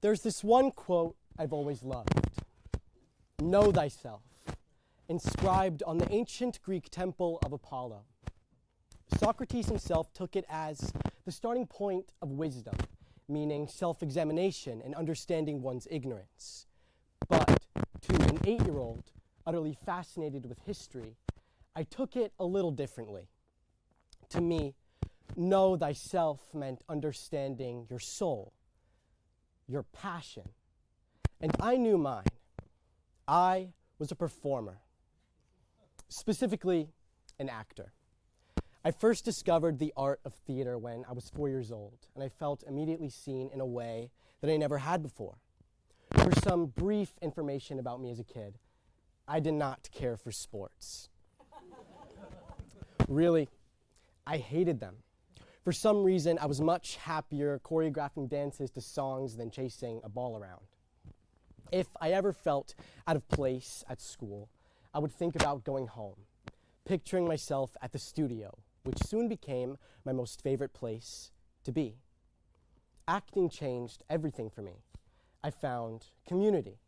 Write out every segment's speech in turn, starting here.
There's this one quote I've always loved. Know thyself, inscribed on the ancient Greek temple of Apollo. Socrates himself took it as the starting point of wisdom, meaning self-examination and understanding one's ignorance. But to an 8-year-old, utterly fascinated with history, I took it a little differently. To me, know thyself meant understanding your soul, your passion. And I knew mine. I was a performer, specifically an actor. I first discovered the art of theater when I was 4 years old, and I felt immediately seen in a way that I never had before. For some brief information about me as a kid, I did not care for sports. Really, I hated them. For some reason, I was much happier choreographing dances to songs than chasing a ball around. If I ever felt out of place at school, I would think about going home, picturing myself at the studio, which soon became my most favorite place to be. Acting changed everything for me. I found community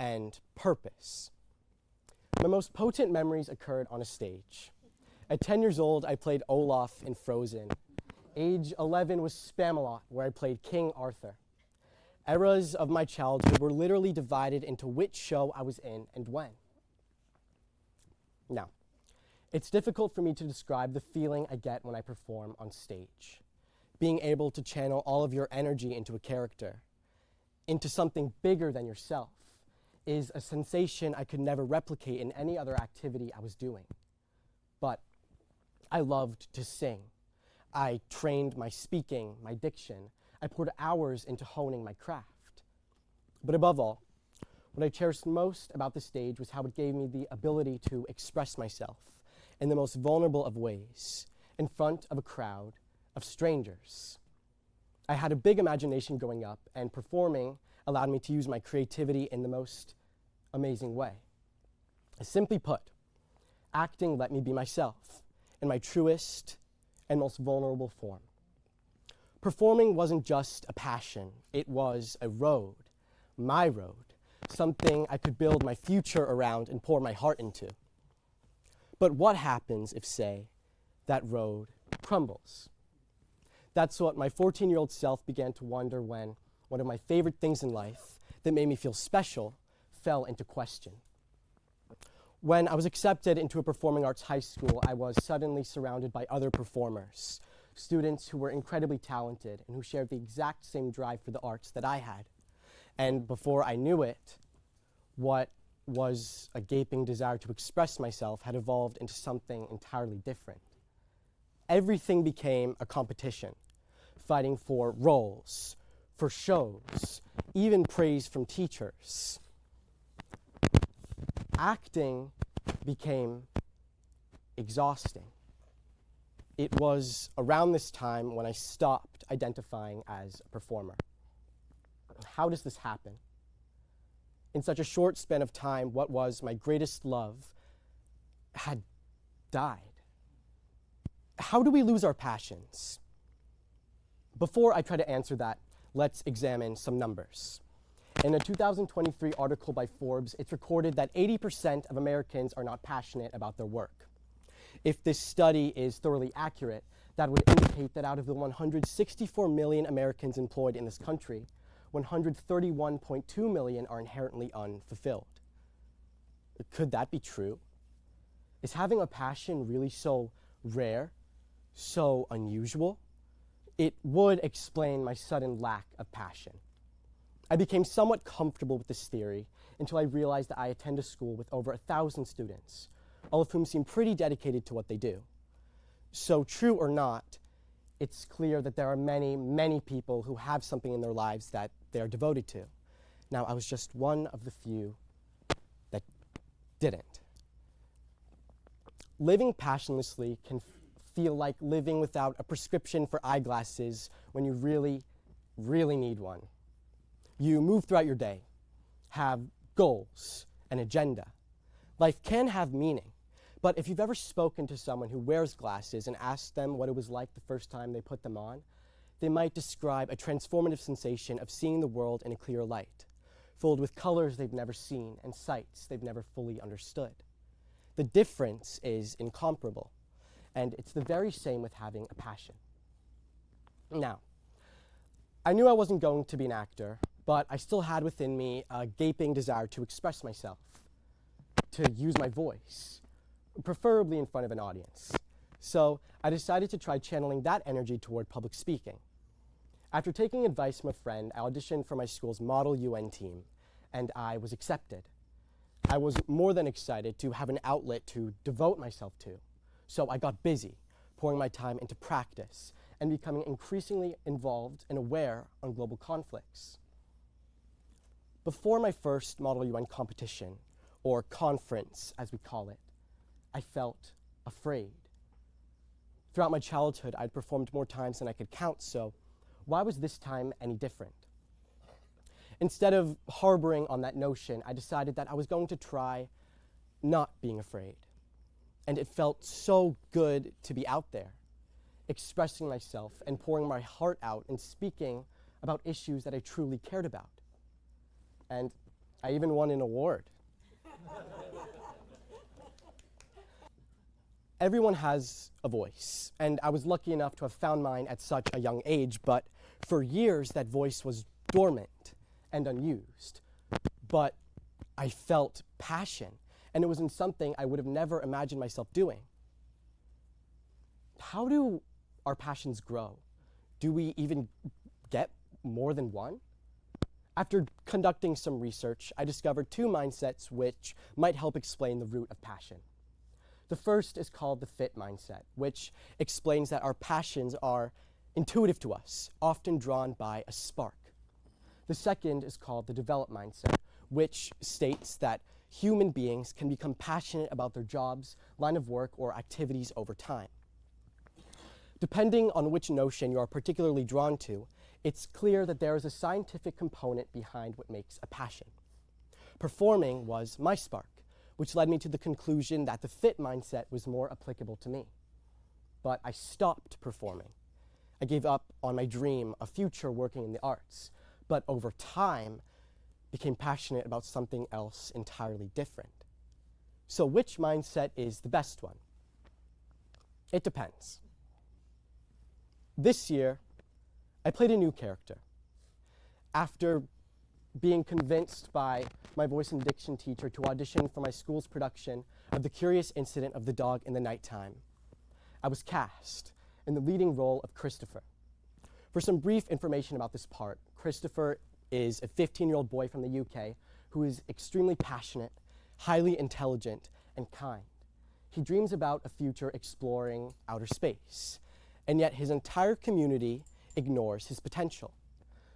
and purpose. My most potent memories occurred on a stage. At 10 years old, I played Olaf in Frozen. Age 11 was Spamalot, where I played King Arthur. Eras of my childhood were literally divided into which show I was in and when. Now, it's difficult for me to describe the feeling I get when I perform on stage. Being able to channel all of your energy into a character, into something bigger than yourself, is a sensation I could never replicate in any other activity I was doing. But I loved to sing. I trained my speaking, my diction. I poured hours into honing my craft. But above all, what I cherished most about the stage was how it gave me the ability to express myself in the most vulnerable of ways, in front of a crowd of strangers. I had a big imagination growing up, and performing allowed me to use my creativity in the most amazing way. Simply put, acting let me be myself in my truest and most vulnerable form. Performing wasn't just a passion, it was a road, my road, something I could build my future around and pour my heart into. But what happens if, say, that road crumbles? That's what my 14-year-old self began to wonder when one of my favorite things in life that made me feel special fell into question. When I was accepted into a performing arts high school, I was suddenly surrounded by other performers, students who were incredibly talented and who shared the exact same drive for the arts that I had. And before I knew it, what was a gaping desire to express myself had evolved into something entirely different. Everything became a competition, fighting for roles, for shows, even praise from teachers. Acting became exhausting. It was around this time when I stopped identifying as a performer. How does this happen? In such a short span of time, what was my greatest love had died. How do we lose our passions? Before I try to answer that, let's examine some numbers. In a 2023 article by Forbes, it's recorded that 80% of Americans are not passionate about their work. If this study is thoroughly accurate, that would indicate that out of the 164 million Americans employed in this country, 131.2 million are inherently unfulfilled. Could that be true? Is having a passion really so rare, so unusual? It would explain my sudden lack of passion. I became somewhat comfortable with this theory until I realized that I attend a school with over 1,000 students, all of whom seem pretty dedicated to what they do. So true or not, it's clear that there are many, many people who have something in their lives that they are devoted to. Now, I was just one of the few that didn't. Living passionlessly can feel like living without a prescription for eyeglasses when you really, really need one. You move throughout your day, have goals, an agenda. Life can have meaning, but if you've ever spoken to someone who wears glasses and asked them what it was like the first time they put them on, they might describe a transformative sensation of seeing the world in a clear light, filled with colors they've never seen and sights they've never fully understood. The difference is incomparable, and it's the very same with having a passion. Now, I knew I wasn't going to be an actor, but I still had within me a gaping desire to express myself, to use my voice, preferably in front of an audience. So I decided to try channeling that energy toward public speaking. After taking advice from a friend, I auditioned for my school's Model UN team, and I was accepted. I was more than excited to have an outlet to devote myself to. So I got busy, pouring my time into practice and becoming increasingly involved and aware on global conflicts. Before my first Model UN competition, or conference as we call it, I felt afraid. Throughout my childhood, I'd performed more times than I could count, so why was this time any different? Instead of harboring on that notion, I decided that I was going to try not being afraid. And it felt so good to be out there, expressing myself and pouring my heart out and speaking about issues that I truly cared about. And I even won an award. Everyone has a voice, and I was lucky enough to have found mine at such a young age, but for years that voice was dormant and unused. But I felt passion, and it was in something I would have never imagined myself doing. How do our passions grow? Do we even get more than one? After conducting some research, I discovered two mindsets which might help explain the root of passion. The first is called the fit mindset, which explains that our passions are intuitive to us, often drawn by a spark. The second is called the develop mindset, which states that human beings can become passionate about their jobs, line of work, or activities over time. Depending on which notion you are particularly drawn to, it's clear that there is a scientific component behind what makes a passion. Performing was my spark, which led me to the conclusion that the fit mindset was more applicable to me. But I stopped performing. I gave up on my dream of future working in the arts, but over time became passionate about something else entirely different. So which mindset is the best one? It depends. This year, I played a new character. After being convinced by my voice and diction teacher to audition for my school's production of The Curious Incident of the Dog in the Nighttime, I was cast in the leading role of Christopher. For some brief information about this part, Christopher is a 15-year-old boy from the UK who is extremely passionate, highly intelligent, and kind. He dreams about a future exploring outer space, and yet his entire community ignores his potential.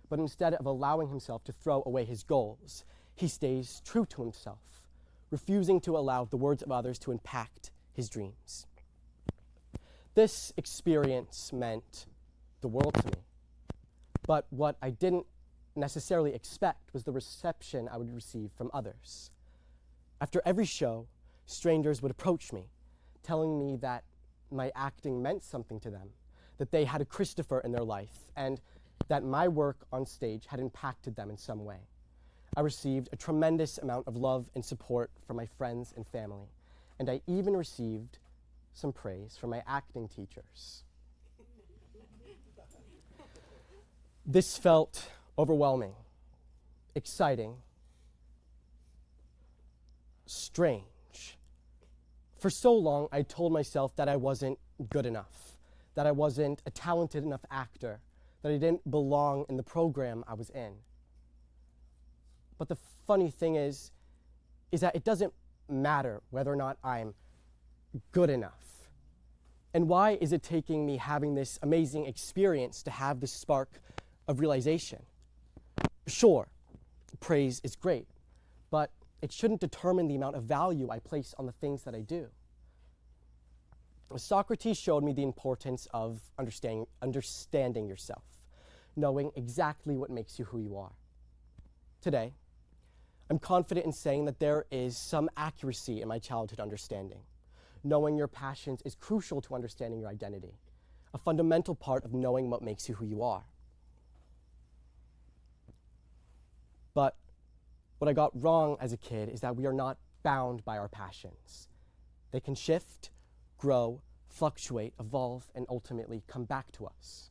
But instead of allowing himself to throw away his goals, he stays true to himself, refusing to allow the words of others to impact his dreams. This experience meant the world to me. But what I didn't necessarily expect was the reception I would receive from others. After every show, strangers would approach me, telling me that my acting meant something to them, that they had a Christopher in their life, and that my work on stage had impacted them in some way. I received a tremendous amount of love and support from my friends and family, and I even received some praise from my acting teachers. This felt overwhelming, exciting, strange. For so long, I told myself that I wasn't good enough, that I wasn't a talented enough actor, that I didn't belong in the program I was in. But the funny thing is that it doesn't matter whether or not I'm good enough. And why is it taking me having this amazing experience to have this spark of realization? Sure, praise is great, but it shouldn't determine the amount of value I place on the things that I do. Socrates showed me the importance of understanding yourself, knowing exactly what makes you who you are. Today, I'm confident in saying that there is some accuracy in my childhood understanding. Knowing your passions is crucial to understanding your identity. a fundamental part of knowing what makes you who you are. But what I got wrong as a kid is that we are not bound by our passions. They can shift, grow, fluctuate, evolve, and ultimately come back to us.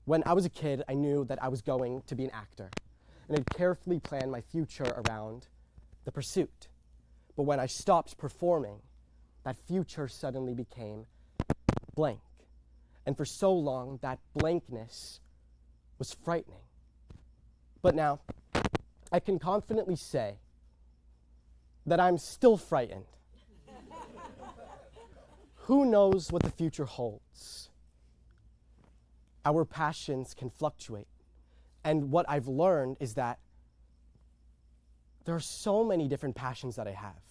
When I was a kid, I knew that I was going to be an actor, and I'd carefully planned my future around the pursuit. But when I stopped performing, that future suddenly became blank. And for so long, that blankness was frightening. But now, I can confidently say that I'm still frightened. Who knows what the future holds? Our passions can fluctuate. And what I've learned is that there are so many different passions that I have,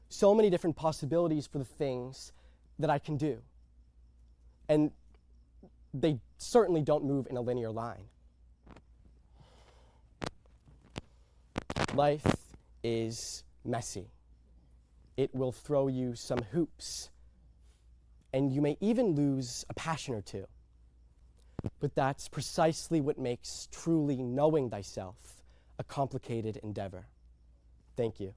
so many different possibilities for the things that I can do. And they certainly don't move in a linear line. Life is messy. It will throw you some hoops, and you may even lose a passion or two. But that's precisely what makes truly knowing thyself a complicated endeavor. Thank you.